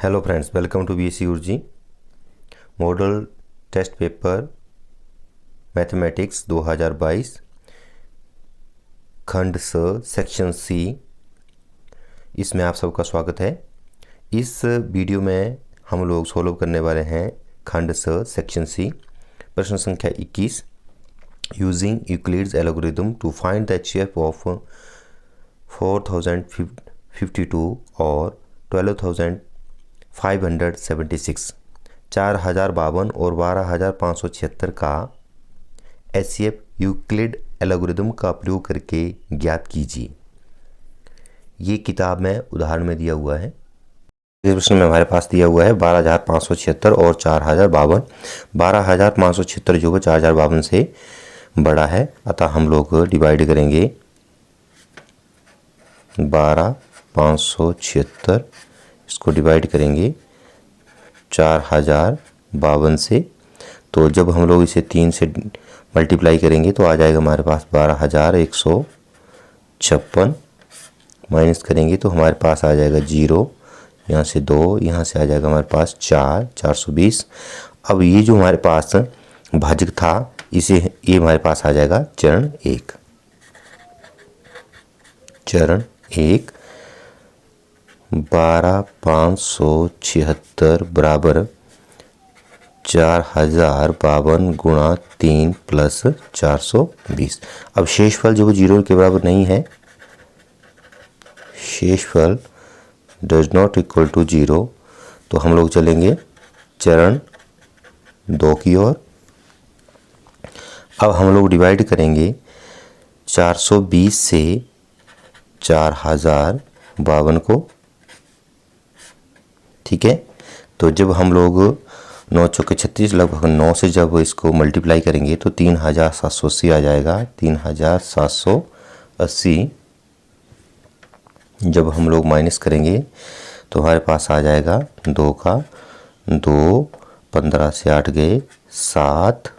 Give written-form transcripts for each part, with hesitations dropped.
Hello friends, welcome to BSc उर्जी model test paper mathematics 2022 खंड स सेक्शन सी। इसमें आप सबका स्वागत है। इस वीडियो में हम लोग सोल्व करने वाले हैं खंड स सेक्शन सी, प्रश्न संख्या 21, using Euclid's algorithm to find the HCF of 4052 और 12576, 4052 और 12576 का एचसीएफ यूक्लिड एल्गोरिथम का प्रयोग करके ज्ञात कीजिए। ये किताब में उदाहरण में दिया हुआ है। इस प्रश्न में हमारे पास दिया हुआ है 12576 और 4052। 12576 जो है 4052 से बड़ा है, अतः हम लोग डिवाइड करेंगे 12576, इसको डिवाइड करेंगे 4052 से। तो जब हम लोग इसे 3 से मल्टीप्लाई करेंगे तो आ जाएगा हमारे पास 12156, माइनस करेंगे तो हमारे पास आ जाएगा 0, यहाँ से 2, यहाँ से आ जाएगा हमारे पास 4, 420। अब ये जो हमारे पास भाजक था इसे ये हमारे पास आ जाएगा चरण 1। चरण 1 12576 बराबर 4052 गुणा 3 प्लस 420। अब शेषफल जो 0 के बराबर नहीं है, शेषफल डज नॉट इक्वल टू 0, तो हम लोग चलेंगे चरण 2 की ओर। अब हम लोग डिवाइड करेंगे 420 से 4052 को, ठीक है। तो जब हम लोग 9 चौके 36 लगभग 9 से जब इसको मल्टीप्लाई करेंगे तो 3780 आ जाएगा। 3780 जब हम लोग माइनस करेंगे तो हमारे पास आ जाएगा 2 का 2, 15 से 8 गए 7,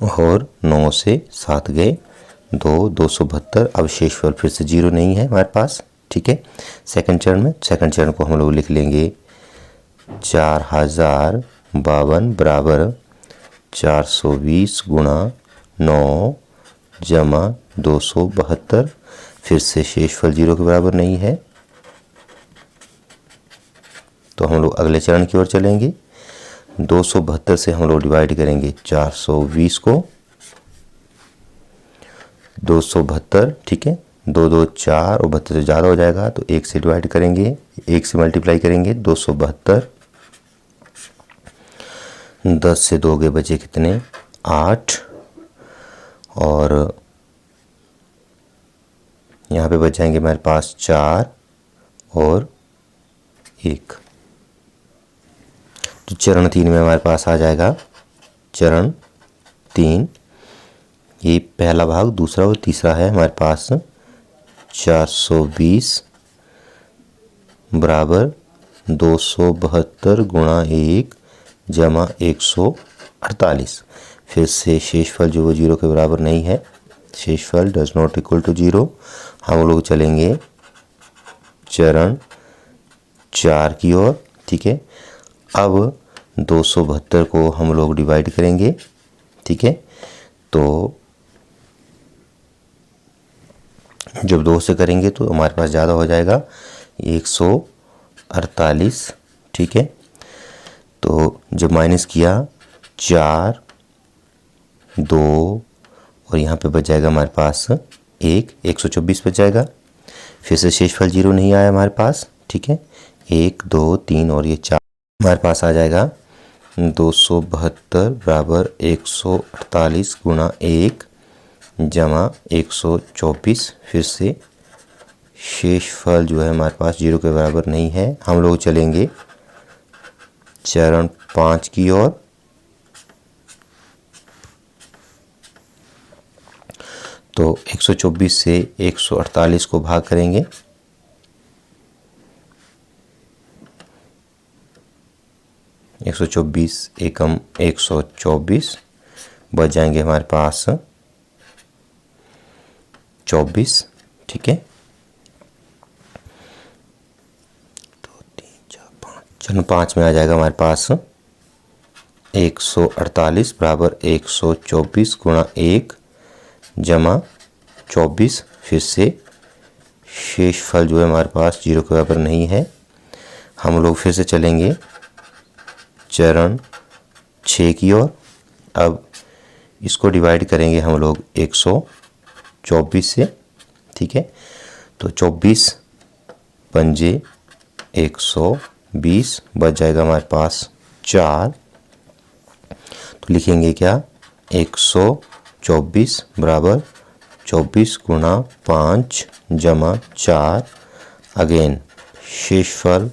और 9 से 7 गए 2, 272। अब शेषफल फिर से 0 नहीं है हमारे पास, ठीक है। सेकंड चरण को हम लोग लिख लेंगे 4052 बराबर 420 गुणा 9 जमा 272। फिर से शेषफल 0 के बराबर नहीं है, तो हम लोग अगले चरण की ओर चलेंगे। 272 से हम लोग डिवाइड करेंगे 420 को, 272, ठीक है। 2 2 4 और 72 से ज़्यादा हो जाएगा तो 1 से डिवाइड करेंगे, 1 से मल्टीप्लाई करेंगे 272। 10 से 2 के बचे कितने 8, और यहाँ पे बच जाएंगे हमारे पास 4 और 1। तो चरण 3 में हमारे पास आ जाएगा चरण 3, ये पहला भाग, दूसरा और तीसरा है हमारे पास 420 बराबर 272 गुणा 1 जमा 148। फिर से शेषफल जो वो 0 के बराबर नहीं है, शेषफल डज नॉट इक्वल टू 0। हम लोग चलेंगे चरण 4 की ओर, ठीक है। अब 272 को हम लोग डिवाइड करेंगे, ठीक है। तो जब 2 से करेंगे तो हमारे पास ज़्यादा हो जाएगा 148, ठीक है। तो जब माइनस किया 4, 2 और यहाँ पे बच जाएगा हमारे पास 124 बच जाएगा। फिर से शेषफल 0 नहीं आया हमारे पास, ठीक है। 1 2 3 और ये 4 हमारे पास आ जाएगा 272 बराबर 148 गुणा 1 जमा 124। फिर से शेषफल जो है हमारे पास 0 के बराबर नहीं है। हम लोग चलेंगे चरण 5 की ओर। तो 124 से 148 को भाग करेंगे, 124 एकम 124, बच जाएंगे हमारे पास 24, ठीक है। 2 3 4 5 जन्म 5 में आ जाएगा हमारे पास 148 बराबर 124 गुणा 1 जमा 24। फिर से शेषफल जो है हमारे पास 0 के बराबर नहीं है। हम लोग फिर से चलेंगे चरण 6 की ओर। अब इसको डिवाइड करेंगे हम लोग 124 से, ठीक है। तो 24 पंजे 120 बच जाएगा हमारे पास 4। तो लिखेंगे क्या, 124 बराबर 24 गुणा 5 जमा 4। अगेन शेषफल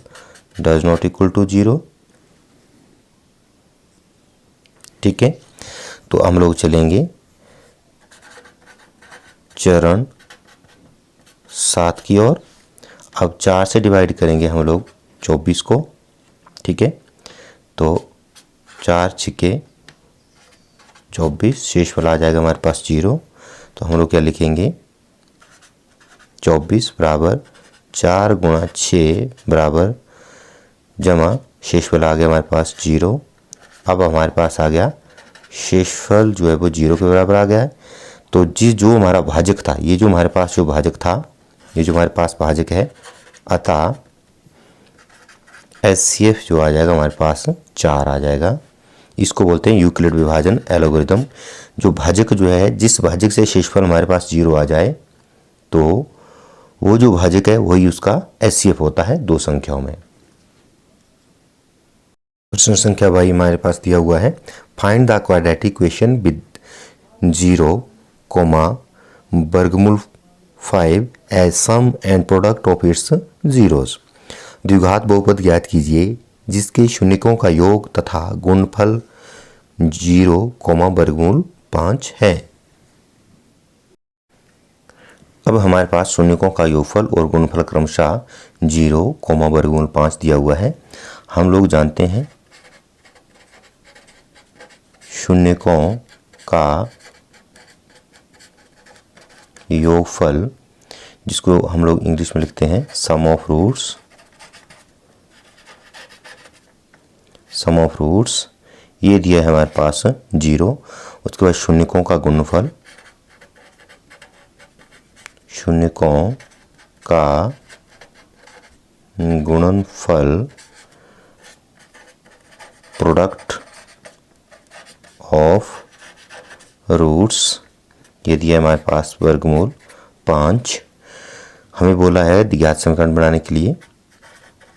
डज नॉट इक्वल टू 0, ठीक है। तो हम लोग चलेंगे चरण 7 की ओर। अब 4 से डिवाइड करेंगे हम लोग 24 को, ठीक है। तो 4 छिके 24, शेषफल आ जाएगा हमारे पास 0। तो हम लोग क्या लिखेंगे, 24 बराबर 4 गुणा 6 बराबर जमा शेषफल आ गया हमारे पास 0। अब हमारे पास आ गया शेषफल जो है वो 0 के बराबर आ गया है। तो जो हमारा भाजक था, ये जो हमारे पास जो भाजक था, ये जो हमारे पास भाजक है, अतः HCF जो आ जाएगा हमारे पास 4 आ जाएगा। इसको बोलते हैं यूक्लिड विभाजन एल्गोरिथम। जो भाजक जो है, जिस भाजक से शेषफल हमारे पास 0 आ जाए तो वो जो भाजक है वही उसका HCF होता है दो संख्याओं में। प्रश्न संख्या वाई हमारे पास दिया हुआ है, find the quadratic equation with 0, वर्गमूल 5 as sum and product of its zeros. द्विघात बहुपद ज्ञात कीजिए जिसके शून्यकों का योग तथा गुणनफल 0, वर्गमूल 5 है। अब हमारे पास शून्यकों का योगफल और गुणनफल क्रमशः 0, वर्गमूल 5 दिया हुआ है। हम लोग जानते हैं शून्यकों का योगफल, जिसको हम लोग इंग्लिश में लिखते हैं सम ऑफ रूट्स, ये दिया है हमारे पास 0। उसके बाद शून्यकों का गुणनफल, शून्यकों का गुणनफल प्रोडक्ट ऑफ रूट्स, ये दिया है हमारे पास वर्गमूल 5। हमें बोला है द्विघात समीकरण बनाने के लिए।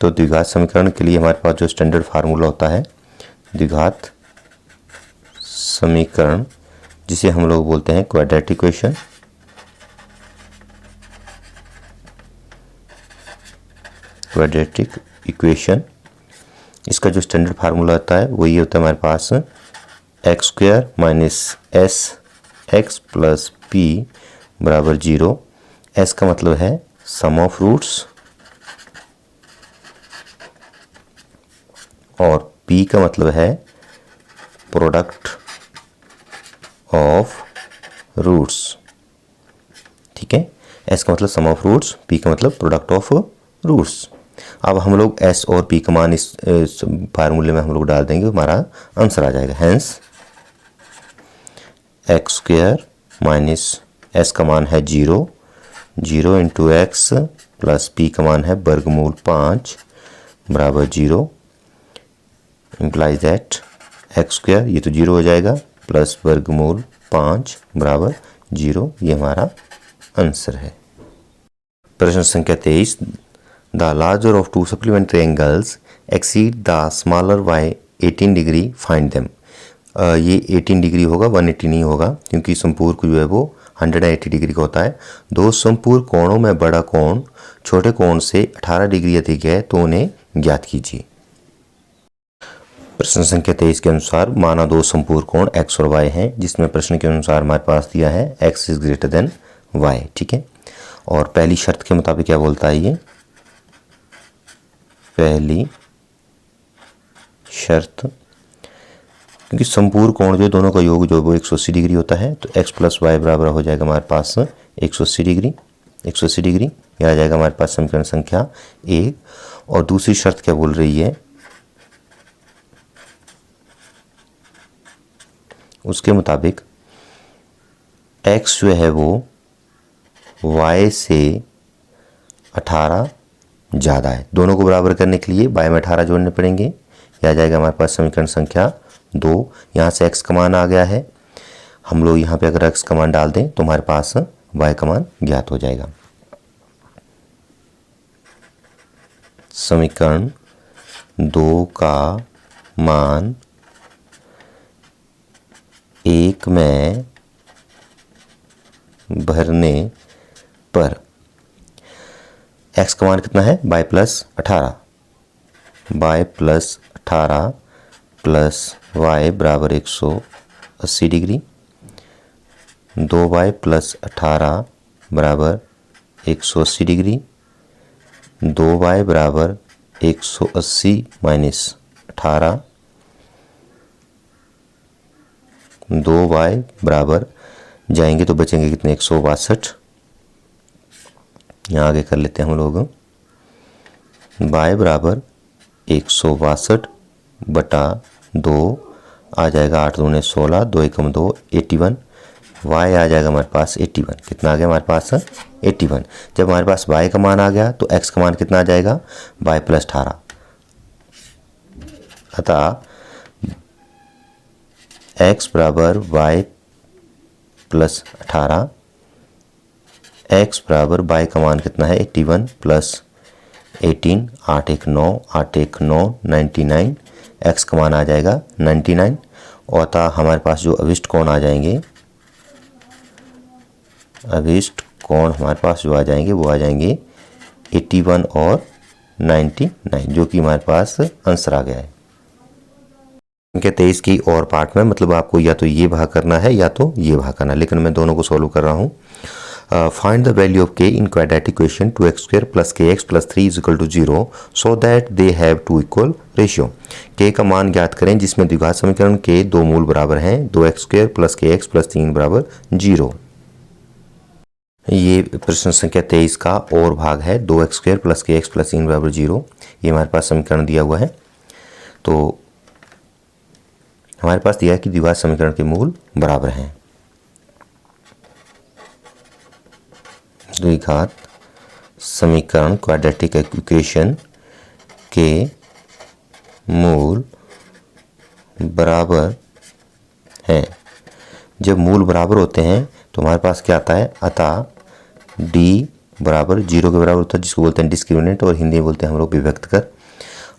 तो द्विघात समीकरण के लिए हमारे पास जो स्टैंडर्ड फार्मूला होता है द्विघात समीकरण, जिसे हम लोग बोलते हैं क्वाड्रेटिक इक्वेशन। क्वाड्रेटिक इक्वेशन, इसका जो स्टैंडर्ड फार्मूला होता है वो ये होता है हमारे पास x² minus SX plus P बराबर 0। S का मतलब है सम ऑफ रूट्स और P का मतलब है प्रोडक्ट ऑफ रूट्स, ठीक है। S का मतलब सम ऑफ रूट्स, P का मतलब प्रोडक्ट ऑफ रूट्स। अब हम लोग S और P का मान इस फार्मूले में हम लोग डाल देंगे, हमारा आंसर आ जाएगा। हैंस x² माइनस S का मान है 0 इंटू x प्लस P का मान है वर्गमूल 5 बराबर 0, इम्प्लाइज दैट x², ये तो 0 हो जाएगा, प्लस वर्गमूल 5 बराबर 0, ये हमारा आंसर है। प्रश्न संख्या 23, the larger of to supplementary angles exceed the smaller by 18 degree, find them. ये 18 डिग्री होगा, 180 नहीं होगा, क्योंकि संपूर्ण जो है वो 180 डिग्री का होता है। दो संपूर्ण कोणों में बड़ा कोण छोटे कोण से 18 डिग्री अधिक है तो उन्हें ज्ञात कीजिए। प्रश्न संख्या 23 के अनुसार माना दो संपूर्ण कोण x और y हैं, जिसमें प्रश्न के अनुसार हमारे पास दिया है x is greater than y, ठीक है। और पहली शर्त के मुताबिक क्या बोलता है ये, पहली शर्त, क्योंकि संपूर्ण कोण जो दोनों का योग जो वो 180 डिग्री होता है, तो x प्लस वाई बराबर हो जाएगा हमारे पास 180 डिग्री, 180 डिग्री, यह आ जाएगा हमारे पास समीकरण संख्या 1। और दूसरी शर्त क्या बोल रही है, उसके मुताबिक x जो है वो y से 18 ज़्यादा है। दोनों को बराबर करने के लिए y में 18 जोड़ने पड़ेंगे। यह आ जाएगा हमारे पास समीकरण संख्या 2। यहाँ से x का मान आ गया है, हम लोग यहाँ पे अगर x का मान डाल दें तो हमारे पास y का मान ज्ञात हो जाएगा। समीकरण 2 का मान 1 में भरने पर x का मान कितना है, y plus 18, y plus 18 plus y बराबर 180 डिग्री, 2y प्लस 18 बराबर 180 डिग्री, 2y बराबर 180 माइनस 18, 2y बराबर जाएंगे तो बचेंगे कितने, 162। यहाँ आगे कर लेते हैं हम लोग, y बराबर 162 बटा 2 आ जाएगा 8 दूने 16, 2 एकम 2, 81। y आ जाएगा हमारे पास 81। कितना आ गया हमारे पास, 81। जब हमारे पास y का मान आ गया तो x का मान कितना आ जाएगा, y प्लस 18। अतः x बराबर y प्लस 18, x बराबर y का मान कितना है, 81 प्लस 18, 8 1 9, 8 1 9, 99। x का मान आ जाएगा 99। और अतः हमारे पास जो अभिष्ट कोण आ जाएंगे, अभिष्ट कोण हमारे पास जो आ जाएंगे वो आ जाएंगे 81 और 99, जो कि हमारे पास आंसर आ गया है। संख्या 23 की और पार्ट में, मतलब आपको या तो ये भाग करना है या तो ये भाग करना है, लेकिन मैं दोनों को सॉल्व कर रहा हूँ। Find the value of k in quadratic equation 2x² plus kx plus 3 is equal to 0 so that they have two equal ratio. k का मान ज्ञात करें जिसमें द्विघात समीकरण के दो मूल बराबर हैं, 2x² प्लस kx प्लस 3 बराबर 0। ये प्रश्न संख्या 23 का और भाग है, 2x² प्लस kx प्लस 3 बराबर 0। ये हमारे पास समीकरण दिया हुआ है। तो हमारे पास दिया है कि द्विघात समीकरण के मूल बराबर हैं। द्विघात समीकरण क्वाड्रेटिक इक्वेशन के मूल बराबर हैं। जब मूल बराबर होते हैं तो हमारे पास क्या आता है, अतः d बराबर 0 के बराबर होता है, जिसको बोलते हैं डिस्क्रिमिनेंट और हिंदी में बोलते हैं हम लोग विभक्त कर।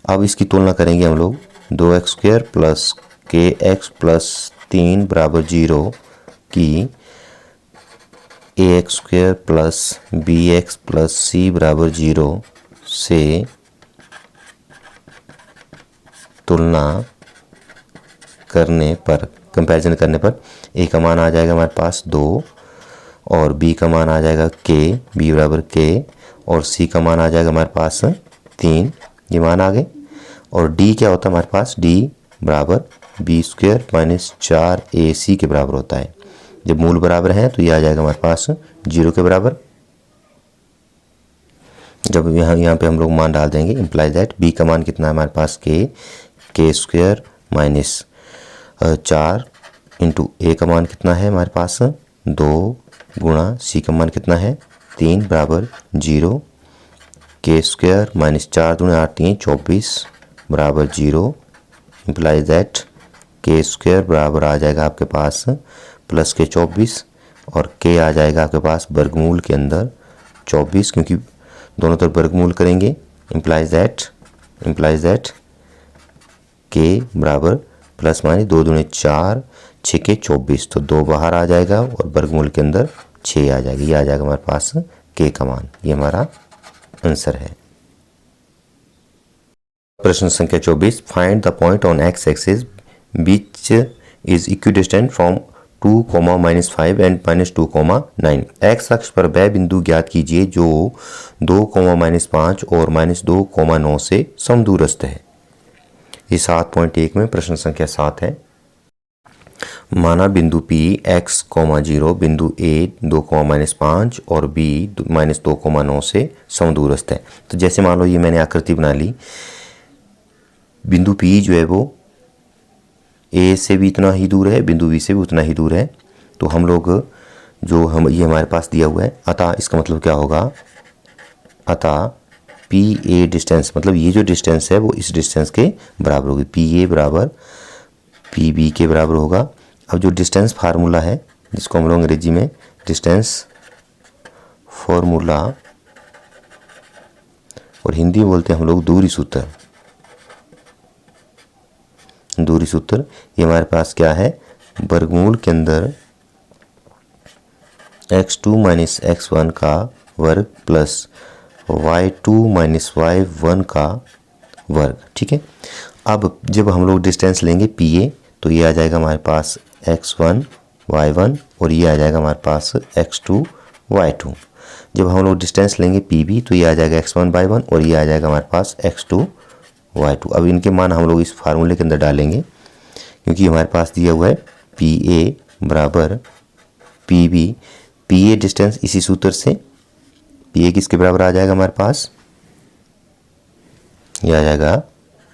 अब इसकी तुलना करेंगे हम लोग, 2x² प्लस kx प्लस 3 बराबर 0 की ax² plus bx plus c बराबर 0 से तुलना करने पर, कंपैरिजन करने पर a का मान आ जाएगा हमारे पास 2 और b का मान आ जाएगा k, b बराबर k, और c का मान आ जाएगा हमारे पास 3। ये मान आ गए। और d क्या होता है हमारे पास, d बराबर b² माइनस 4ac के बराबर होता है। जब मूल बराबर हैं तो ये आ जाएगा हमारे पास 0 के बराबर। जब यहाँ पे हम लोग मान डाल देंगे, इम्प्लाई दैट b का मान कितना है हमारे पास, k² माइनस 4 इंटू a का मान कितना है हमारे पास 2 गुणा c का मान कितना है 3 बराबर 0, k² माइनस 4 दूनी 8 3 24 बराबर 0। इम्प्लाई दैट k² बराबर आ जाएगा आपके पास प्लस के 24 और k आ जाएगा आपके पास वर्गमूल के अंदर 24, क्योंकि दोनों तरफ वर्गमूल करेंगे। इम्प्लाइज दैट k बराबर प्लस माइनस 2 दूनी 4 6 के 24, तो 2 बाहर आ जाएगा और वर्गमूल के अंदर 6 आ जाएगी। ये आ जाएगा हमारे पास k का मान। ये हमारा आंसर है। प्रश्न संख्या 24, find the point on x axis which is equidistant from 2, -5 and -2, 9। x अक्ष पर वह बिंदु ज्ञात कीजिए जो 2, -5 और -2, 9 से समदूरस्थ है। ये 7.1 में प्रश्न संख्या 7 है। माना बिंदु P x, 0 बिंदु A 2, -5 और B -2, 9 से समदूरस्थ है। तो जैसे मान लो ये मैंने आकृति बना ली, बिंदु P जो है वो ए से भी इतना ही दूर है, बिंदु बी से भी उतना ही दूर है। तो हम लोग ये हमारे पास दिया हुआ है, अतः इसका मतलब क्या होगा, अतः पी ए डिस्टेंस, मतलब ये जो डिस्टेंस है वो इस डिस्टेंस के बराबर होगी, पी ए बराबर पी बी के बराबर होगा। अब जो डिस्टेंस फार्मूला है जिसको हम लोग अंग्रेजी में डिस्टेंस फॉर्मूला और हिंदी में बोलते हैं हम लोग दूरी सूत्र, दूरी सूत्र, ये हमारे पास क्या है, वर्गमूल के अंदर x2 माइनस x1 का वर्ग प्लस y2 माइनस y1 का वर्ग। ठीक है, अब जब हम लोग डिस्टेंस लेंगे PA तो ये आ जाएगा हमारे पास x1 y1 और ये आ जाएगा हमारे पास x2 y2। जब हम लोग डिस्टेंस लेंगे PB तो ये आ जाएगा x1 y1 और ये आ जाएगा हमारे पास x2 y2। अब इनके मान हम लोग इस फार्मूले के अंदर डालेंगे, क्योंकि हमारे पास दिया हुआ है PA बराबर PB, PA डिस्टेंस इसी सूत्र से, PA किसके बराबर आ जाएगा हमारे पास, ये आ जाएगा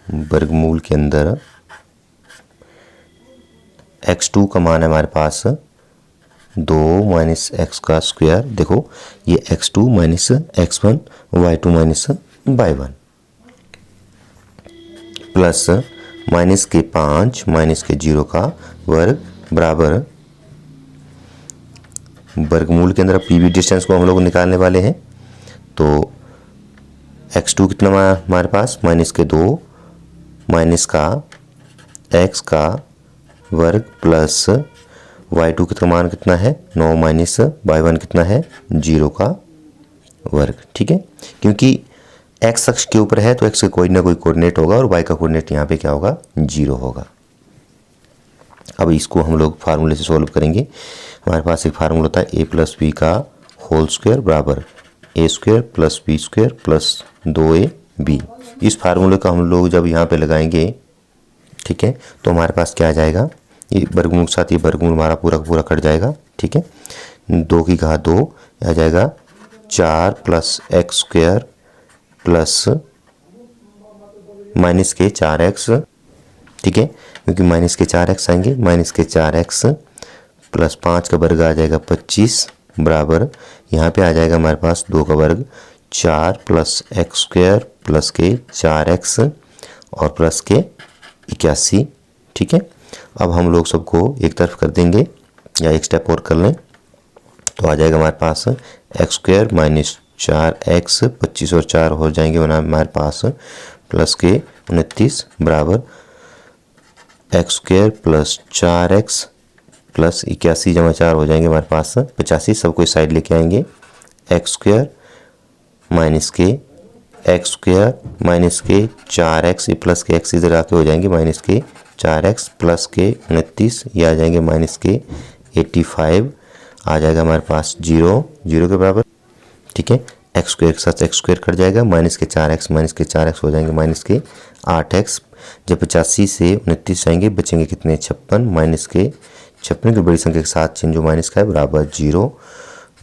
वर्गमूल के अंदर x2 का मान है हमारे पास 2 माइनस x का स्क्वायर, देखो ये x2 minus x1 y2 minus y1 plus minus के 5 माइनस के 0 का वर्ग बराबर वर्गमूल के अंदर PB डिस्टेंस को हम लोग निकालने वाले हैं। तो x2 कितना हमारे पास, माइनस के 2 माइनस का x का वर्ग प्लस y2 कितना मान कितना है 9 माइनस y1 कितना है 0 का वर्ग। ठीक है, क्योंकि x अक्ष के ऊपर है तो x का कोई ना कोई कोऑर्डिनेट होगा और y का कोऑर्डिनेट यहाँ पे क्या होगा, 0 होगा। अब इसको हम लोग फार्मूले से सॉल्व करेंगे। हमारे पास एक फार्मूला होता है a प्लस बी का होल स्क्वायर बराबर A square plus B square plus 2ab। इस फार्मूले का हम लोग जब यहाँ पे लगाएंगे, ठीक है, तो हमारे पास क्या आ जाएगा, ये वर्गमूल के साथ ये वर्गमूल हमारा पूरा पूरा कट जाएगा। ठीक है, 2 की घात 2 आ जाएगा 4 plus x square plus minus के 4x। ठीक है, क्योंकि माइनस के 4x आएंगे, माइनस के 4x प्लस 5 का वर्ग आ जाएगा 25 बराबर यहाँ पे आ जाएगा हमारे पास 2 का वर्ग 4 प्लस एक्स स्क्वायर प्लस के 4x और प्लस के 81। ठीक है, अब हम लोग सबको एक तरफ कर देंगे या एक स्टेप और कर लें तो आ जाएगा हमारे पास एक्स स्क्वायर माइनस 4x, 25 और 4 हो जाएंगे हमारे पास प्लस के 29 बराबर x square plus 4x plus 81 जमा 4 हो जाएंगे हमारे पास 85। सबको इस साइड लेके आएंगे, एक्स स्क्वायर माइनस के एक्स स्क्वायर माइनस के 4x, ये प्लस के x इधर आके हो जाएंगे माइनस के 4x प्लस के 29, ये आ जाएंगे माइनस के 85, आ जाएगा हमारे पास 0 के बराबर। ठीक है, एक्स स्क्वायर के साथ एक्स स्क्वायर कट जाएगा, माइनस के 4x हो जाएंगे माइनस के 8x। जब 85 से 29 आएंगे बचेंगे कितने 56, माइनस के 56 की बड़ी संख्या के साथ चिन्ह जो माइनस का है बराबर 0,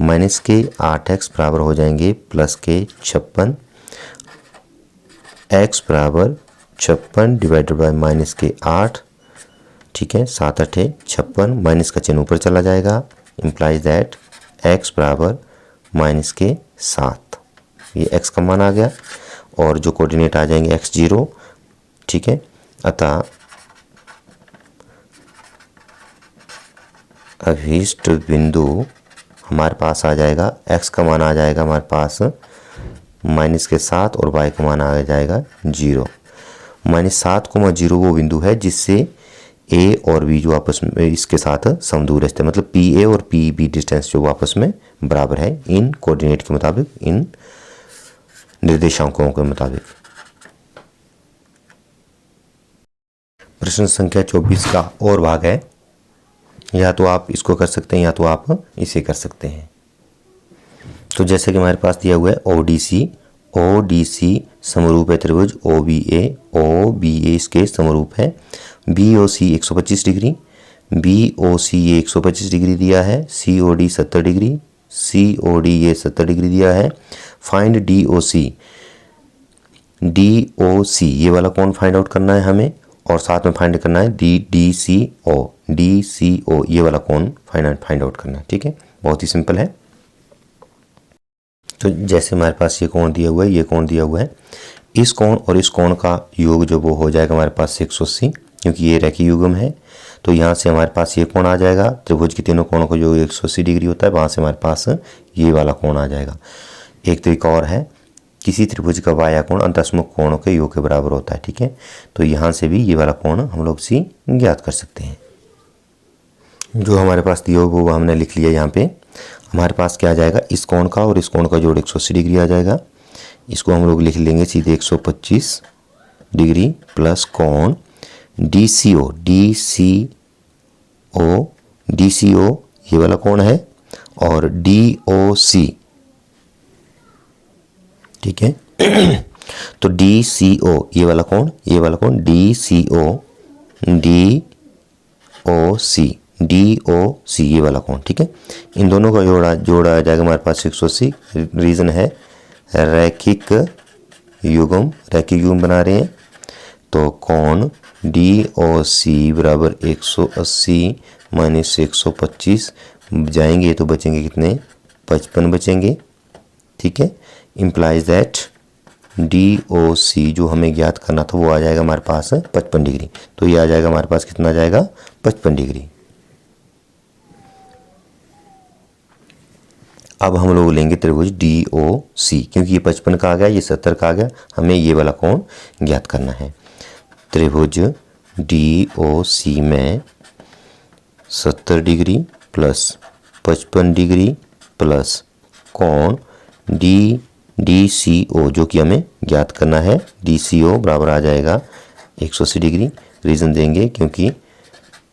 माइनस के 8x बराबर हो जाएंगे प्लस के 56, x बराबर 56 डिवाइडेड बाय माइनस के 8। ठीक है, 7 8 56, माइनस का चिन्ह ऊपर चला जाएगा, इम्प्लाइज दैट x बराबर माइनस के 7। ये x का मान आ गया और जो कोऑर्डिनेट आ जाएंगे x0। ठीक है, अतः अभीष्ट बिंदु हमारे पास आ जाएगा, x का मान आ जाएगा हमारे पास माइनस के 7 और y का मान आ जाएगा 0। माइनस 7,0 वो बिंदु है जिससे a और b जो आपस में इसके साथ समदूर है, मतलब PA और PB डिस्टेंस जो आपस में बराबर है इन कोऑर्डिनेट के मुताबिक, इन निर्देशांकों के मुताबिक। प्रश्न संख्या 24 का और भाग है, या तो आप इसको कर सकते हैं या तो आप इसे कर सकते हैं। तो जैसे कि हमारे पास दिया हुआ है ODC समरूप है त्रिभुज OBA इसके समरूप है, BOC 125 डिग्री, BOC ये 125 डिग्री दिया है, COD 70 डिग्री, COD ये 70 डिग्री दिया है। फाइंड DOC ये वाला कौन फाइंड आउट करना है हमें, और साथ में फाइंड करना है डी सी ओ, ये वाला कोण फाइंड आउट करना है। ठीक है, बहुत ही सिंपल है। तो जैसे हमारे पास ये कोण दिया हुआ है, ये कोण दिया हुआ है, इस कोण और इस कोण का योग जो वो हो जाएगा हमारे पास 180, क्योंकि ये रेखीय युग्म है। तो यहाँ से हमारे पास ये कोण आ जाएगा, त्रिभुज के तीनों कोणों का जो 180 डिग्री होता है, वहाँ से हमारे पास ये वाला कोण आ जाएगा। एक तरीका और है, किसी त्रिभुज का बाह्य कोण अंतःस्मुख कोणों के योग के बराबर होता है। ठीक है, तो यहाँ से भी ये वाला कोण हम लोग सी ज्ञात कर सकते हैं। जो हमारे पास दिया हुआ वो हमने लिख लिया। यहाँ पे हमारे पास क्या आ जाएगा, इस कोण का और इस कोण का जोड़ 180 डिग्री आ जाएगा। इसको हम लोग लिख लेंगे सीधे 125 डिग्री प्लस कोण DCO ये वाला कोण है, और DOC, ठीक है। तो DCO ये वाला कोण DOC ये वाला कोण, ठीक है। इन दोनों का जोड़ा आ जाएगा हमारे पास 180। रीजन है रैखिक युग्म बना रहे हैं, तो कोण DOC बराबर 180 माइनस 125 जाएंगे तो बचेंगे कितने, 55 बचेंगे। ठीक है, इम्प्लाइज दैट DOC जो हमें ज्ञात करना था वो आ जाएगा हमारे पास 55 डिग्री। तो ये आ जाएगा हमारे पास कितना आ जाएगा, 55 डिग्री। अब हम लोग लेंगे त्रिभुज DOC, क्योंकि ये 55 का आ गया, ये 70 का आ गया, हमें ये वाला कोण ज्ञात करना है। त्रिभुज DOC में 70 डिग्री प्लस 55 डिग्री प्लस कोण DCO जो कि हमें ज्ञात करना है, DCO बराबर आ जाएगा 180 डिग्री। रीज़न देंगे क्योंकि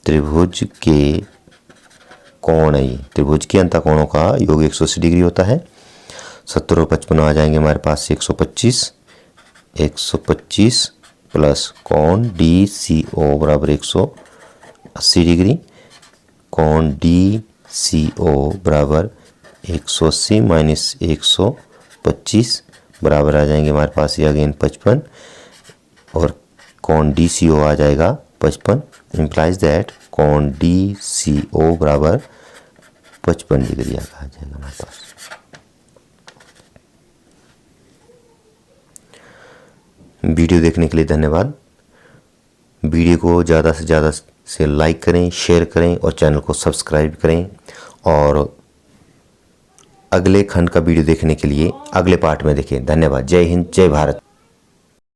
त्रिभुज के कोण है, त्रिभुज के अंतःकोणों का योग 180 डिग्री होता है। 70 और 55 आ जाएंगे हमारे पास 125 प्लस कोण DCO बराबर 180 डिग्री। कोण DCO बराबर 180 माइनस 125 बराबर आ जाएंगे हमारे पास ये अगेन 55, और कोण DCO आ जाएगा 55। इम्प्लाइज दैट कोण DCO बराबर 55 डिग्री आ जाएगा हमारे पास। वीडियो देखने के लिए धन्यवाद। वीडियो को ज़्यादा से ज़्यादा से लाइक करें, शेयर करें और चैनल को सब्सक्राइब करें। और अगले खंड का वीडियो देखने के लिए अगले पार्ट में देखें। धन्यवाद। जय हिंद, जय भारत।